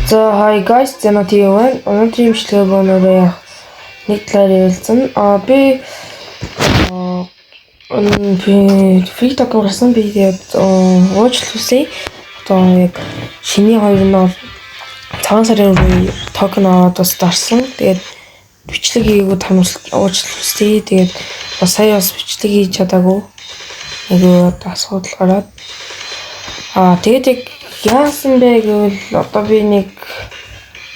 За hi guys, Zanatiywan. Өнөөдрийн имжлэгээ бөөнөрөө нэг талаар ярилцсан. Би TikTok гарсан видеод уучлалсан. Одоо яг шиний хоёр нь бол цагаан сарын үеийн токен аваад бас дарсан. Тэгээд бичлэг хийгүүд уучлалсан. Тэгээд сая бас бичлэг хийж чадаагүй. Айгуу асуудал гараад. Тэгээд яг яасан бэ гэвэл одоо би нэг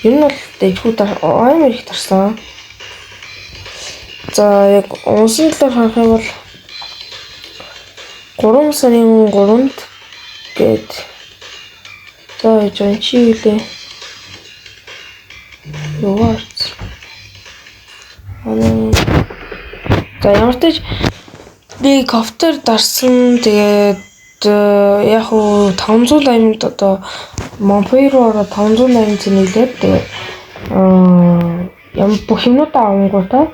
ер нь бол дэжгүүд амар их тарсан. За яг унсан талаар харах юм бол 3 сарын 3-нд гээд за жончи үлээ яваач. За ямар ч би кофтер дарсан. Тэгээд яг уу 580-д одоо Монпейро ороо 580 нийлээд тэгээд ямар бүх юмудаа авангуудаа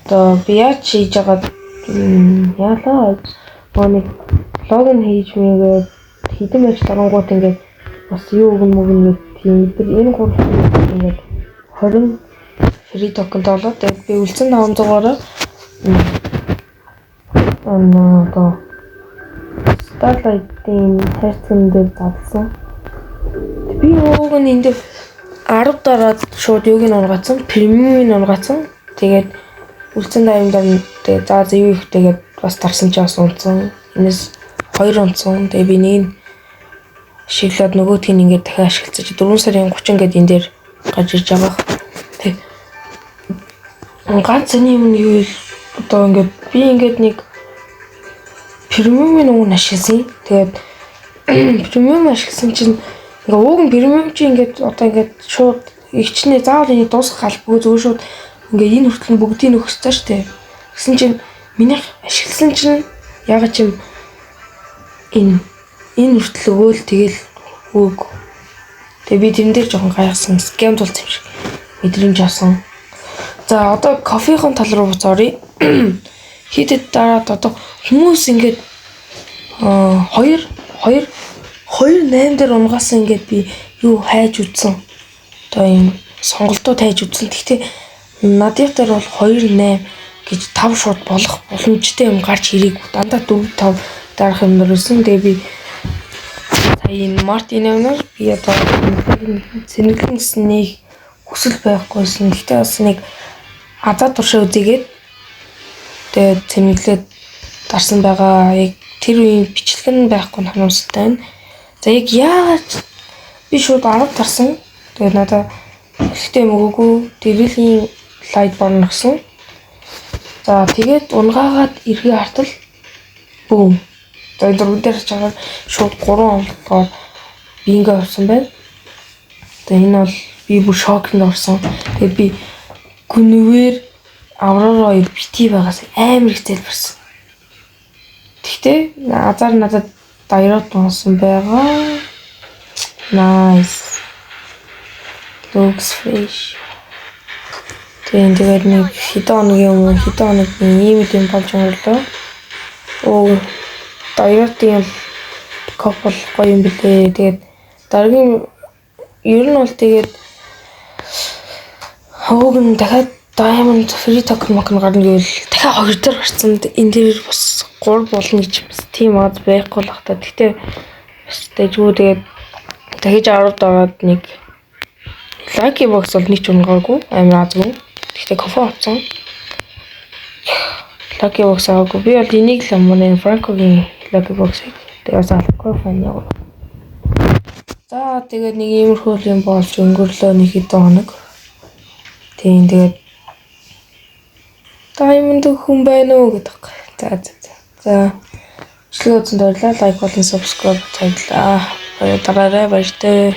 одоо би яаж хийж байгаа яалаа нэг логин хийж мэйгээд хитэн байж дарангууд ингээд бас юу өгнө тийм энэ гурав ингээд 20 free token долоо. Тэгээд би үлдсэн 500-аараа одоо Starlight-ийн хайрцагт дээр залсан. Би ууг нь энд 10 дараад шууд юуг нь ургацсан, премиумыг ургацсан. Тэгээд үлдсэн 80 тэгээд за юу их тэгээд бас дарсан ч бас унтсан. Энэс 2 унтсан. Тэгээд би нэг нь шиглээд нөгөөтг нь ингээд дахин ашиглацаж 4 сарын 30 гээд энэ дээр гарч ирж байгаа. Тэгээд ганц зэний юм юу одоо ингээд би ингээд нэг премиумын уг ашигласан. Тэгээд премиум ашигласан чинь ингээ ууг нь премиум чи ингээд одоо ингээд шууд игчнээ заавал энийг дуусгах албагүй зөв шууд ингээ энэ хүртэл бүгдийг нөхөссөн шүү дээ. Гэсэн чинь минийх ашигласан чинь ягаад ч юм энэ хүртэл өгөөл тэгэл үг. Тэгээ би тэрэн дээр жоохон гайхсан, скам тулсан юм шиг мэдрэмж авсан. За одоо кофехон тал руу буцаарай. Хийдэд дараад одоо хүмүүс ингээд 2 8 дээр унгасан ингээд би юу хайж үзсэн. Одоо юм сонголтууд хайж үзсэн. Гэхдээ надад дээр бол 2 8 гэж 5 шууд болох боломжтой юм гарч ирээгүй. Дандаа 4 5 дарах юм нэрсэн. Тэгээ би сая энэ Мартинаар би одоо сэнэглэн гэсэн нэг хүсэл байхгүйсэн. Гэхдээ бас нэг азаа туршаа үзээгээд тэгээд сэнэглээд дарсан байгаа. Яг тэр үеийн бичлэг нь байхгүй харамсалтай байна. За яг яагаад би шууд 10 тарсан. Тэгээд надаа ихтэй мөгөөгүй дэрлийн лайт борно гэсэн. За тэгээд унгаагаад эргээ хартал бүүм. За энэ дөрөв дээр чагаар шууд 3 онцлогоор бинго авсан байна. Тэгээд энэ бол би бүр шокнд орсон. Тэгээд би гүнвэр Аврора 2 бити байгаас амар их зэлбэрсэн. Гэхдээ азар надад дайраад тунсан байгаа. Nice. Looks fresh. Тэгээд нэг хитон юм ийм юм болж байгаа. Дайратын копл гоё юм бэлээ. Тэгээд дараагийн ер нь бол тэгээд хөөг дахиад Diamond free token гарна гэвэл дахиад 2 дээр гарсан. Энэ дээр бас 3 болно гэж тийм аз байхгүй л бах та. Гэхдээ дэжгүү тэгээд дахиж 10 дараад нэг lucky box бол нэг ч унгаагүй амар азгүй. Гэхдээ кофе авсан. Lucky box аваагүй. Би бол энийг л манай Franco-гийн lucky box-ыг тэгээд алахгүй фан яа. За тэгээд нэг иймэрхүү юм болж өнгөрлөө нэг хэдэн хоног. Тэгээд Diamond хүн байна уу гэдэг. За. Бичлэг үзсэнд баярлалаа. Лайк болон subscribe хийлээ. Дараарай баяртай.